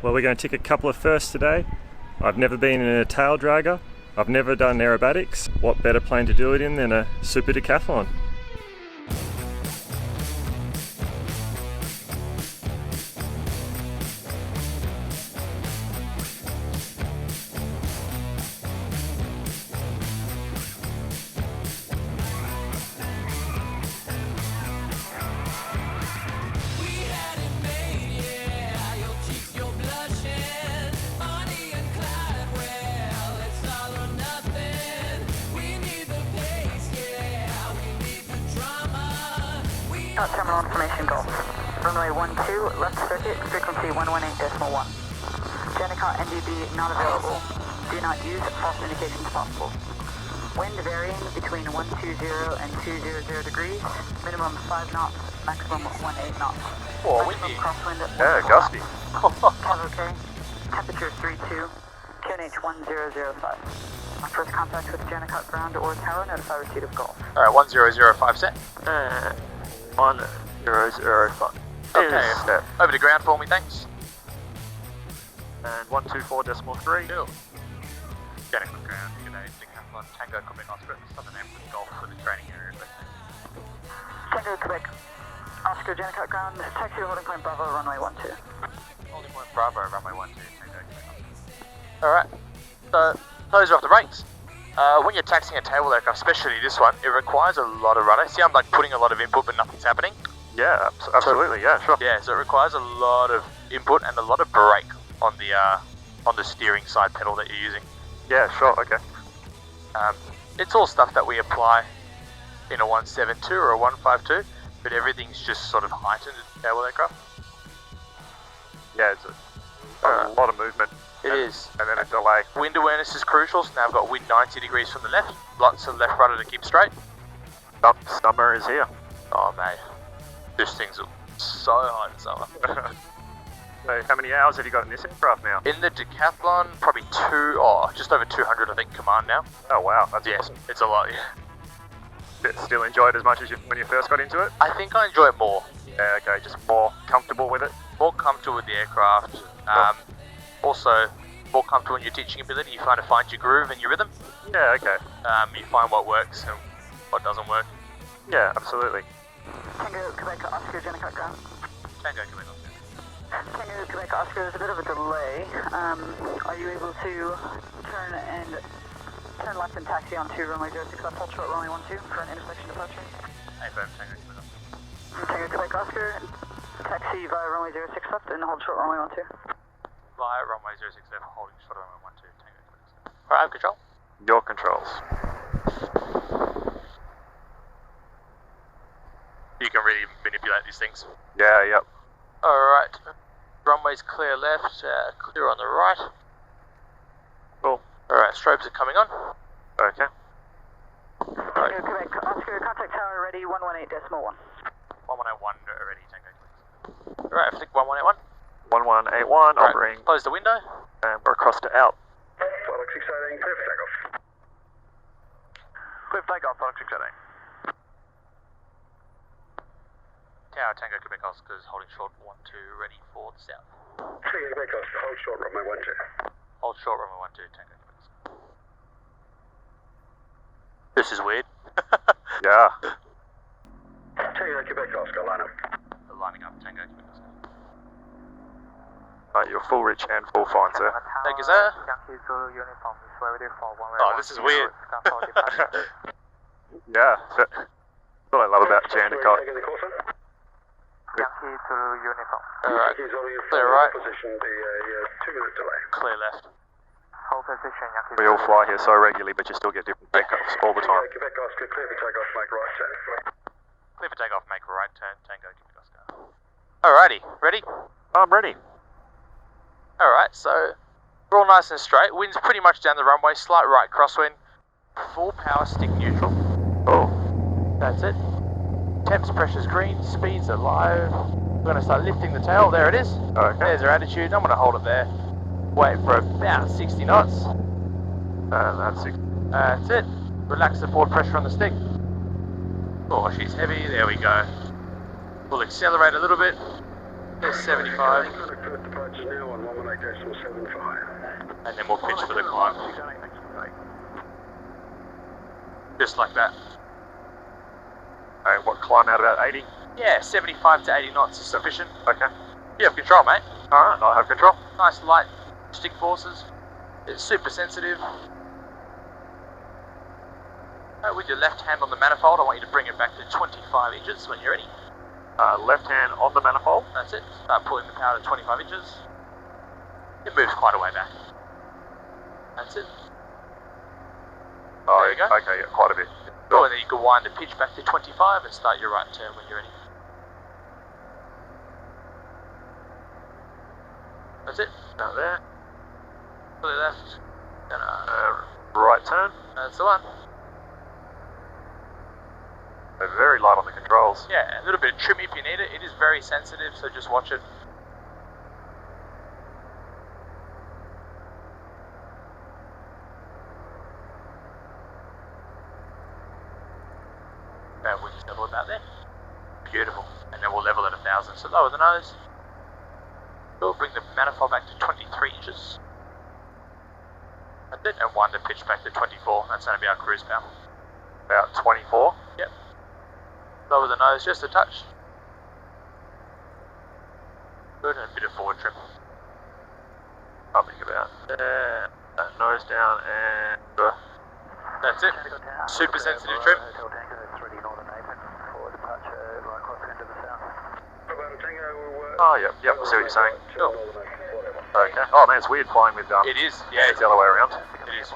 Well, we're going to tick a couple of firsts today. I've never been in a tail dragger. I've never done aerobatics. What better plane to do it in than a Super Decathlon? Terminal information Golf. Runway 12, left circuit, frequency 118.1. Jenicott NDB not available. Do not use false indications possible. Wind varying between 120 and 200 degrees. Minimum 5 knots, maximum 18 knots. Oh, windy. Crosswind at Yeah, gusty. okay. Temperature 32, QNH 1005. First contact with Jenicott ground or tower, notify receipt of Golf. Alright, 1005 set. 1005. Okay, over to ground for me, thanks. And 124.3. Cool. Jenicott ground, G'day, Decathlon, Tango, Quebec, Oscar, Southern Name with Golf for the training area. Tango, Quebec, Oscar, Jenicott ground, taxi to holding point Bravo, runway 12. Holding point Bravo, runway 12, Tango, Quebec. Alright, so those are off the brakes. When you're taxiing a tailwheel aircraft, especially this one, it requires a lot of rudder. See, I'm like putting a lot of input, but nothing's happening. Yeah, absolutely. Yeah, sure. Yeah, so it requires a lot of input and a lot of brake on the steering side pedal that you're using. Yeah, sure. Okay. It's all stuff that we apply in a 172 or a 152, but everything's just sort of heightened in tailwheel aircraft. Yeah, it's a lot of movement. It is. And then a delay. Wind awareness is crucial, so now I've got wind 90 degrees from the left, lots of left rudder to keep straight. Summer is here. Oh mate, this thing's so hot in summer. So how many hours have you got in this aircraft now? In the Decathlon, probably just over 200 I think command now. Oh wow, that's Yeah, awesome. it's a lot, yeah. Still enjoy it as much as when you first got into it? I think I enjoy it more. Yeah, okay, just more comfortable with it? More comfortable with the aircraft. Also, more comfortable in your teaching ability. You kind of find your groove and your rhythm. Yeah, okay. You find what works and what doesn't work. Yeah, absolutely. Tango, Quebec, Oscar, Jenicott ground. Tango, Quebec, Oscar. Tango, Quebec, Oscar, there's a bit of a delay. Are you able to turn left and taxi onto runway 06 left, hold short runway 12 for an intersection departure? Hey, boom, Tango, Quebec, Oscar. Tango, Quebec, Oscar, taxi via runway 06 left and hold short runway 12. Via runway 06 left, holding short runway 12, Tango, Quebec, Oscar. Alright, I have control. Your controls. You can really manipulate these things. Yeah, yep. Alright, runway's clear left, clear on the right. Cool. Alright, strobes are coming on. Okay. Tango, Quebec, Oscar, contact tower ready, 118.1. 1181 already, Tango, Quebec. Alright, I think 1181. 1181, I'll bring. Close the window. And we're across to out. Pilot 618, clear for takeoff. Clear for takeoff, Pilot 618. Tower Tango Quebec Oscar is holding short 12, ready for the south. Tango Quebec Oscar, hold short runway 12. Hold short runway 12, Tango Quebec Oscar. This is weird. Yeah. Tango Quebec Oscar, line up. Lining up, Tango Quebec Oscar. Right, you're full rich and full fine, sir. Thank you, sir. Oh, this is weird. Yeah. That's what I love about Jenicott. Taking the course on. Alright, He's on your clear right. position, be a 2-minute delay. Clear left. We all fly here so regularly, but you still get different takeoffs all the time. Tango Quebec Oscar, clear for takeoff, make right turn. Clear for takeoff, make right turn, Tango Quebec Oscar. Alrighty, ready? I'm ready. Alright, so we're all nice and straight. Wind's pretty much down the runway, slight right crosswind. Full power, stick neutral. Oh. That's it. Temps, pressure's green, speeds are live. We're going to start lifting the tail. There it is. Okay. There's our attitude. I'm going to hold it there. Wait for about 60 knots. That's it. Relax the forward pressure on the stick. Oh, she's heavy. There we go. We'll accelerate a little bit. There's 75. First departure now on 18.75. And then we'll pitch for the climb. Just like that. What, climb out about 80? Yeah, 75 to 80 knots is sufficient. Okay. You have control, mate. Alright, I have control. Nice light stick forces. It's super sensitive. With your left hand on the manifold, I want you to bring it back to 25 inches when you're ready. Left hand on the manifold. That's it. Start pulling the power to 25 inches. It moves quite a way back. That's it. Oh, There you go. Okay, yeah, quite a bit. Cool, and then you can wind the pitch back to 25 and start your right turn when you're ready. That's it. Out there. Fully left. And Right turn. that's the one. They're very light on the controls. Yeah, a little bit of trim if you need it. It is very sensitive, so just watch it. About wings level about there. Beautiful. And then we'll level at 1,000. So lower the nose. We'll bring the manifold back to 23 inches. That's it. And wind the pitch back to 24. That's going to be our cruise power. About 24. Yep. Lower the nose just a touch. Good, and a bit of forward trim. Something about there. Nose down and... That's it. Super sensitive trim. Oh, yep, I see what you're saying. Cool. Okay. Oh man, it's weird flying with It is, yeah. it's the other way around. It is.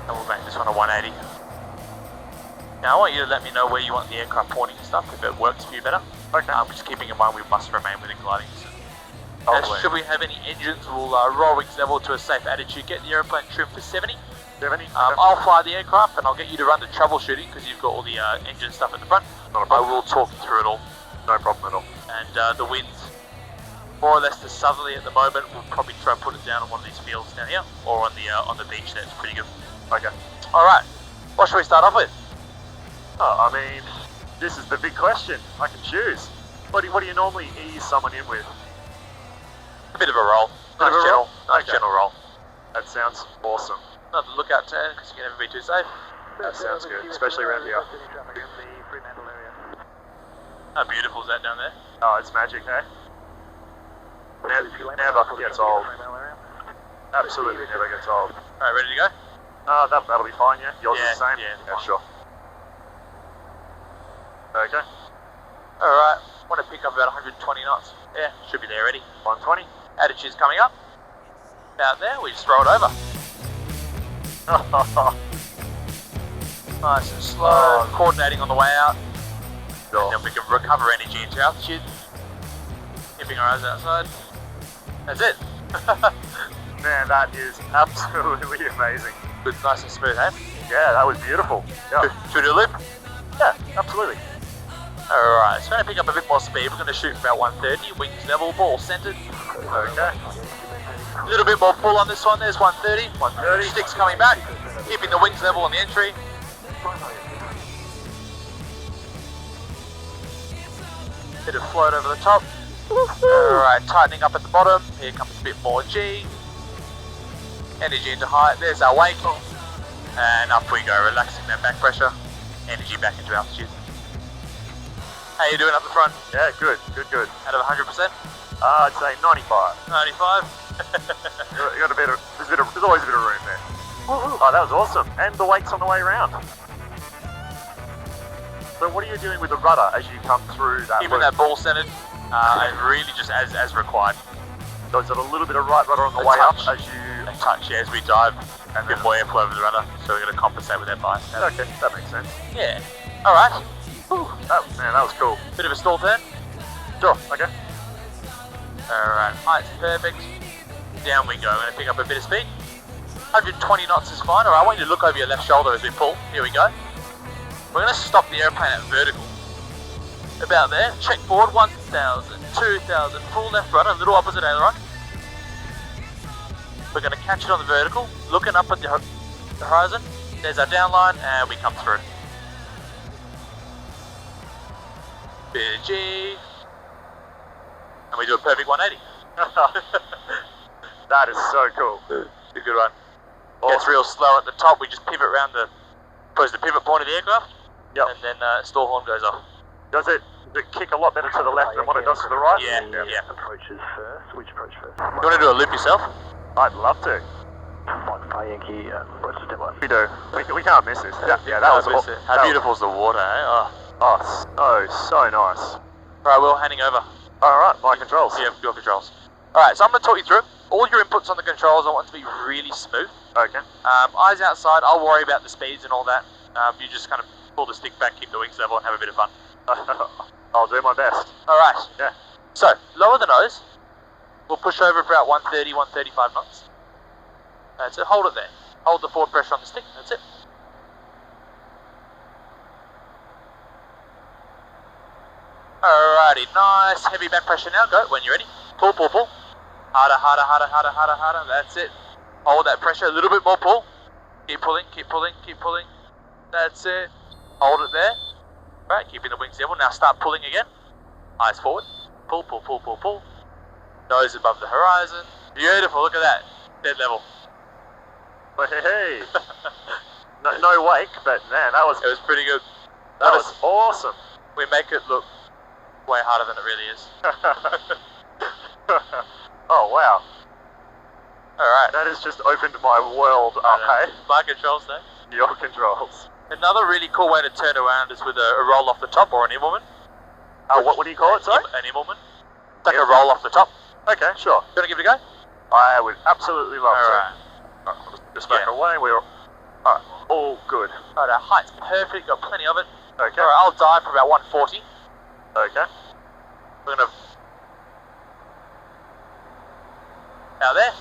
And we'll make this one a 180. Now I want you to let me know where you want the aircraft pointing and stuff, if it works for you better. Okay. Just keeping in mind we must remain within gliding distance. Totally. Should we have any engines, we'll roll wings level to a safe attitude, get the aeroplane trim for 70. 70? I'll fly the aircraft and I'll get you to run the troubleshooting because you've got all the engine stuff at the front. Not a I problem. will talk you through it all. No problem at all. And the winds, more or less to southerly at the moment. We'll probably try and put it down on one of these fields down here or on the beach. That's pretty good. Okay. All right, what should we start off with? Oh, I mean, this is the big question. I can choose. What do you normally ease someone in with? A bit of a roll. Bit of a roll? Nice Okay. general roll. That sounds awesome. Not the lookout turn because you can never be too safe. That sounds good, especially around here. How beautiful is that down there? Oh, it's magic, eh? Never gets old. Absolutely never gets old. All right, ready to go? That'll be fine, yeah? Yours Yeah, is the same? yeah, fine. Sure. Okay. All right, want to pick up about 120 knots. Yeah, should be there ready. 120. Attitude's coming up. About there, we just rolled over. Nice and slow, coordinating on the way out. Sure. And then we can recover energy into altitude. Keeping our eyes outside. That's it. Man, that is absolutely amazing. Good, nice and smooth, eh? Yeah, that was beautiful. Yeah, Should we do a loop? yeah, absolutely. Alright, so we're going to pick up a bit more speed. We're going to shoot for about 130, wings level, ball centered. Okay. A little bit more pull on this one, there's 130. 130. Sticks coming back, keeping the wings level on the entry. Bit of float over the top. Alright, tightening up at the bottom. Here comes a bit more G. Energy into height, there's our wake. And up we go, relaxing that back pressure. Energy back into altitude. How you doing up the front? Yeah, good. Out of 100%? I'd say 95. 95? You got a bit of, there's always a bit of room there. Oh, that was awesome. And the wake's on the way around. So what are you doing with the rudder as you come through that Keeping loop? that ball centered, and really just as required. So is it a little bit of right rudder on the A way touch. up as you... A touch, yeah, as we dive, And a bit then- more airflow over the rudder, so we're going to compensate with that bias. Okay, that makes sense. Yeah. Alright. Man, that was cool. Bit of a stall turn. Sure, okay. Alright, height's perfect. Down we go. I'm going to pick up a bit of speed. 120 knots is fine. Alright, I want you to look over your left shoulder as we pull. Here we go. We're going to stop the airplane at vertical. About there. Check forward. 1,000, 2,000. Full left rudder. Little opposite aileron. We're going to catch it on the vertical, looking up at the horizon. There's our downline, and we come through. G, and we do a perfect 180. That is so cool. It's a good one. Gets real slow at the top. We just pivot around the pivot point of the aircraft. Yep. And then stall horn goes off. Does it kick a lot better to the left than what it does to the right? Yeah. Approaches first. Which approach first? You want to do a loop yourself? I'd love to. Mike Yankee, approach to one. We do. We can't miss this. That was awesome. How beautiful is the water, eh? So nice. Alright, Will, handing over. Alright, my controls. Yeah, your controls. Alright, so I'm going to talk you through. All your inputs on the controls, I want to be really smooth. Okay. Eyes outside, I'll worry about the speeds and all that. You just kind of pull the stick back, keep the wings level, and have a bit of fun. I'll do my best. Alright. Yeah. So, lower the nose. We'll push over for about 130, 135 knots. That's it, hold it there. Hold the forward pressure on the stick, that's it. Alrighty, nice heavy back pressure now, go, when you're ready. Pull, pull, pull. Harder, harder, harder, harder, harder, harder, that's it. Hold that pressure, a little bit more pull. Keep pulling, keep pulling, keep pulling. That's it. Hold it there. Right, keeping the wings level. Now start pulling again. Eyes forward. Pull, pull, pull, pull, pull. Nose above the horizon. Beautiful, look at that. Dead level. Hey. no wake, but man, it was pretty good. That was awesome. We make it look way harder than it really is. Oh wow. Alright. That has just opened my world up, hey? My controls there. Your controls. Another really cool way to turn around is with a roll off the top or an Immelman. What do you call it, sorry? An Immelman. It's like a roll off the top. Okay, sure. You want to give it a go? I would absolutely love to. Alright. Just back away, we're all good. Alright, our height's perfect, got plenty of it. Okay. Alright, I'll dive for about 140. Okay. We're gonna... Out there.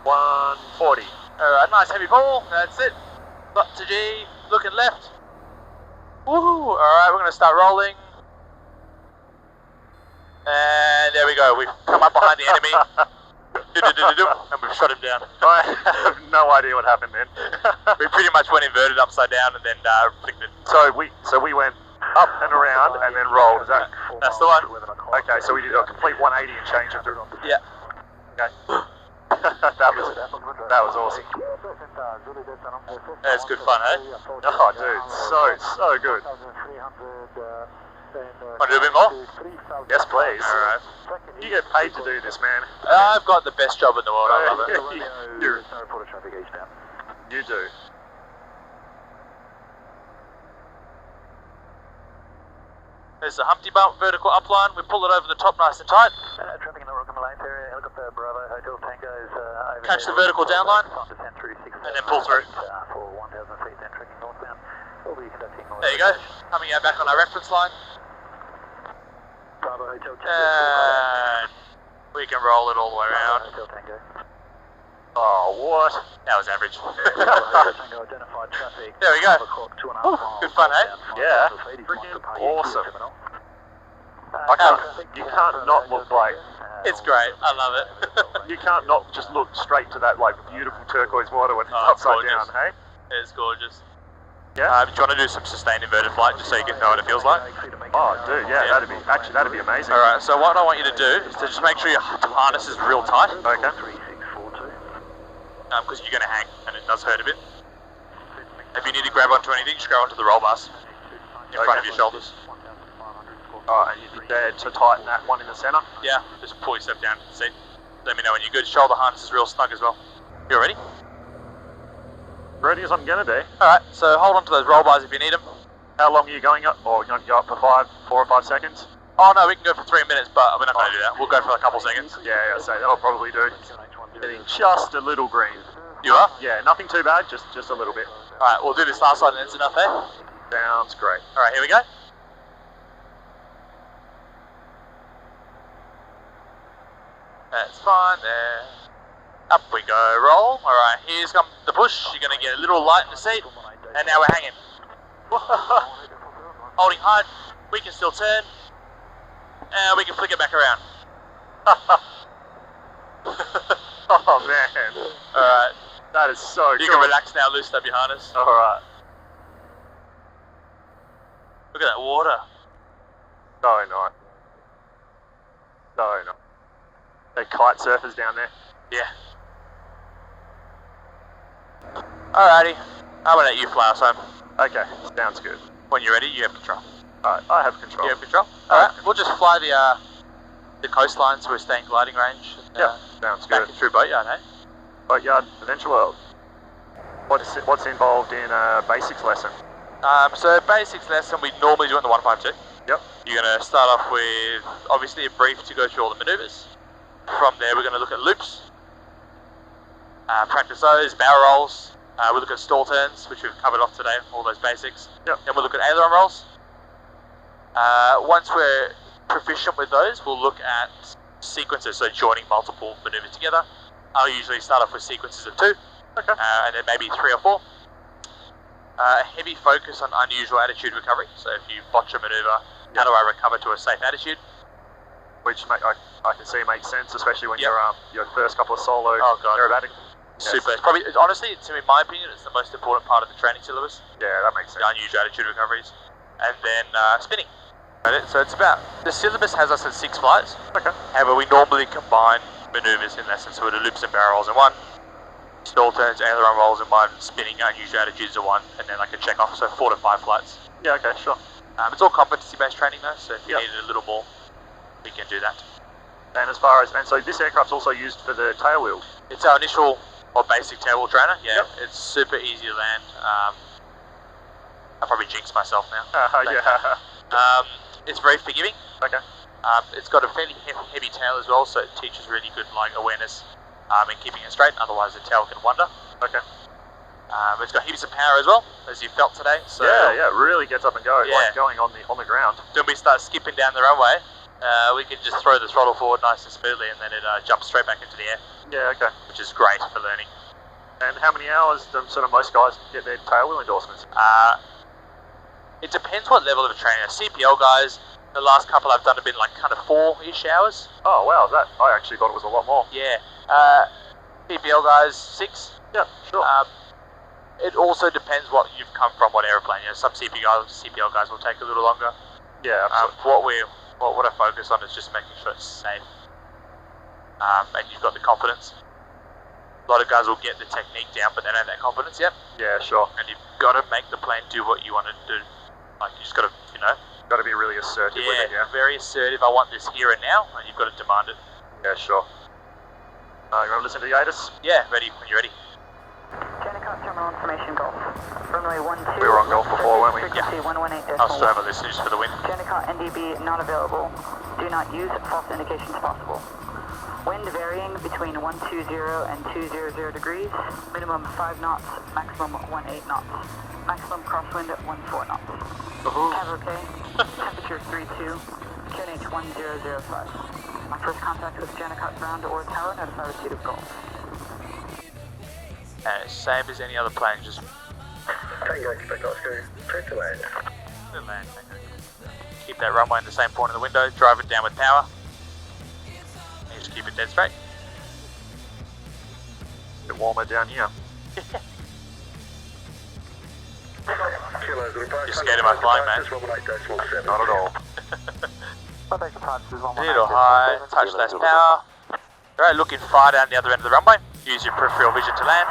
140. Alright, nice heavy pull, that's it. Got to G, looking left. Woohoo! Alright, we're gonna start rolling. And there we go, we've come up behind the enemy. And we've shot him down. I have no idea what happened then. We pretty much went inverted upside down and then flicked it. So we went up and around and then rolled, is that? That's the one. Okay, so we did a complete 180 and change it through. Yeah. Okay. that was awesome. That's good fun, eh? Oh dude, so good. Want to do a bit more? Yes please. Alright. You get paid to do this, man. I've got the best job in the world, I love it. You do. There's the Humpty Bump vertical upline, we pull it over the top nice and tight. Traffic in the Rockland Lane area, helicopter Bravo, Hotel Tango is over. Catch the vertical downline, and then pull through. For 1,000 feet, then tracking northbound. We'll be conducting There you go, coming out back on our reference line. Bravo, Hotel Tango. And we can roll it all the way around. Hotel Tango. Oh, what? That was average. Tango identified traffic. There we go. Good fun, eh? Yeah. Freaking awesome. You can't not look like... It's great, I love it. You can't not just look straight to that like beautiful turquoise water when it's Oh, upside gorgeous. down, hey? It's gorgeous. Yeah? Do you want to do some sustained inverted flight just so you can know what it feels like? Oh, dude, yeah, that'd be amazing. Alright, so what I want you to do is to just make sure your harness is real tight. Okay. Because you're going to hang and it does hurt a bit. If you need to grab onto anything, just grab onto the roll bars in front of your shoulders. And you're there to tighten that one in the centre? Yeah, just pull yourself down to the seat. Let me know when you're good. Shoulder harness is real snug as well. You ready? Ready as I'm going to be. Alright, so hold on to those roll bars if you need them. How long are you going up? Or you're going to go up for 4 or 5 seconds? Oh no, we can go for 3 minutes, but we're not going to do that. We'll go for a couple seconds. Yeah, so that'll probably do. Getting just a little green. You are? Yeah, nothing too bad, just a little bit. Alright, we'll do this last one and it's enough, eh? Sounds great. Alright, here we go. That's fine there. Up we go, roll. Alright, here's come the push. You're going to get a little light in the seat. And now we're hanging. Holding hard. We can still turn. And we can flick it back around. Oh man. Alright. That is so cool. You can relax now, loosen up your harness. Alright. Look at that water. So nice. So nice. The kite surfers down there. Yeah. Alrighty. How about let you fly us home? Okay, sounds good. When you're ready, you have control. Alright, I have control. You have control? Alright, we'll just fly the coastline so we're staying gliding range. Yeah, sounds Back good. through Boatyard, eh? Boatyard, Adventure World. What's involved in a basics lesson? So basics lesson we normally do in the 152. Yep. You're going to start off with obviously a brief to go through all the manoeuvres. From there we're going to look at loops, practice those, barrel rolls, we'll look at stall turns, which we've covered off today, all those basics. Yep. Then we'll look at aileron rolls. Once we're proficient with those, we'll look at sequences, so joining multiple manoeuvres together. I'll usually start off with sequences of 2, Okay. and then maybe 3 or 4. A heavy focus on unusual attitude recovery, so if you botch a manoeuvre, how do I recover to a safe attitude? Which I can see makes sense, especially when you're your first couple of solo aerobatic. Super. It's probably, honestly, in my opinion, it's the most important part of the training syllabus. Yeah, that makes sense. The unusual attitude recoveries. And then spinning. So it's about, the syllabus has us at 6 flights. Okay. However, we normally combine manoeuvres in lessons, so we do loops and barrel rolls in 1, stall turns, aileron rolls in 1, spinning, unusual attitudes in 1, and then like a check off, so 4 to 5 flights. Yeah, okay, sure. It's all competency-based training though, so if you Yep. needed a little more, we can do that. And so this aircraft's also used for the tailwheel. It's our initial or basic tailwheel trainer. Yeah, Yep. It's super easy to land. I probably jinxed myself now. Yeah. It's very forgiving. Okay. It's got a fairly heavy tail as well, so it teaches really good awareness and keeping it straight. Otherwise, the tail can wander. Okay. It's got heaps of power as well, as you felt today. So Yeah, it really gets up and goes, Yeah. like going on the ground. when we start skipping down the runway, we can just throw the throttle forward nice and smoothly, and then it jumps straight back into the air, Yeah, okay. which is great for learning. And how many hours do sort of most guys get their tailwheel endorsements? It depends what level of training. CPL guys, the last couple I've done have been like kind of 4-ish hours. Oh wow, I actually thought it was a lot more. Yeah. CPL guys, 6. Yeah, sure. It also depends what you've come from, what aeroplane. You know, some CPL guys will take a little longer. Yeah, absolutely. What I focus on is just making sure it's safe. And you've got the confidence. A lot of guys will get the technique down, but they don't have that confidence yet. Yeah, sure. And you've got to make the plane do what you want it to do. Like, you just got to, Got to be really assertive with it, yeah. very assertive. I want this here and now, and you've got to demand it. Yeah, sure. You want to listen to the ATIS? Yeah, ready when you're ready. Jennecott Terminal Information Golf. Runway 12. We were on golf before, weren't we? Frequency 118.1. I'll still have a listen just for the wind. Jennecott NDB not available. Do not use false indications possible. Wind varying between 120 and 200 degrees. Minimum 5 knots, maximum 18 knots. Maximum crosswind 14 knots. Have okay. Temperature 32. QNH 1005. My first contact with Jennecott ground or tower, notify receipt of golf. Same as any other plane, just Tango, Quebec Oscar, press to land. land. Keep that runway in the same point of the window, drive it down with power. And you just keep it dead straight. A bit warmer down here. You're scared of my flying, man. Not at all. Little high, touch less power. Alright, looking far down the other end of the runway. Use your peripheral vision to land.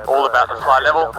All about the fly level.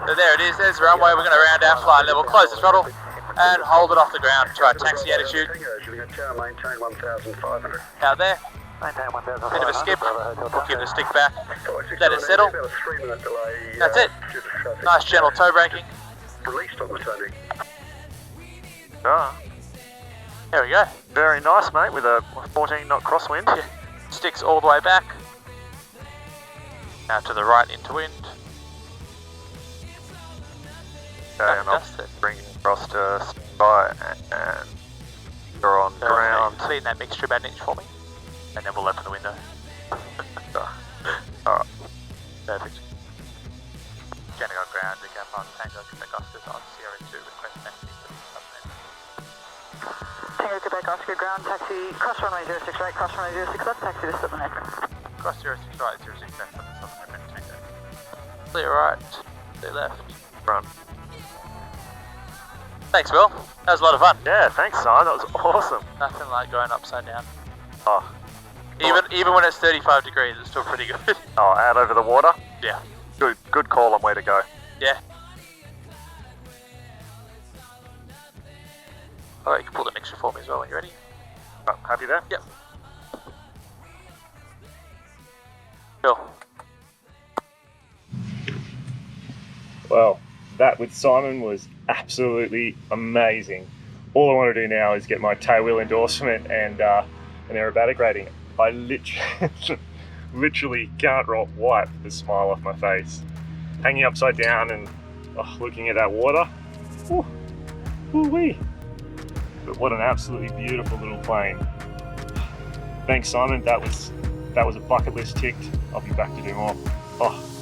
So there it is, there's the runway. We're going to round out fly level, close the throttle, and hold it off the ground to our taxi attitude. Out there. Bit of a skip. We'll keep the stick back. Let it settle. That's it. Nice gentle toe braking. Released on the turning. There we go. Very nice, mate, with a 14 knot crosswind. Yeah. Sticks all the way back. Now to the right into wind. Okay, and I'll bring it across to standby and you're on ground. Clean that mixture about an inch for me. And then we'll open the window. Alright. Perfect. Jennecott ground, Decathlon, Tango, Quebec Oscar on Sierra 2, request taxi. Tango Quebec Oscar ground, taxi frequency, cross runway 06 right, cross runway 06 left, taxi to Southern Aircraft. Cross 06 right, 06 left on the southern aircraft, take that. Clear right, clear left. Front. Thanks, Will. That was a lot of fun. Yeah, thanks, Simon. That was awesome. Nothing like going upside down. Oh, Even when it's 35 degrees, it's still pretty good. oh, out over the water. Yeah. Good call on where to go. Yeah. Alright, you can pull the mixture for me as well when you're ready. Oh, happy there? Yep. Cool. Well, that with Simon was absolutely amazing. All I want to do now is get my tailwheel endorsement and an aerobatic rating. I literally can't wipe the smile off my face. Hanging upside down and looking at that water. Woo-wee. But what an absolutely beautiful little plane. Thanks, Simon. That was a bucket list ticked. I'll be back to do more. Oh.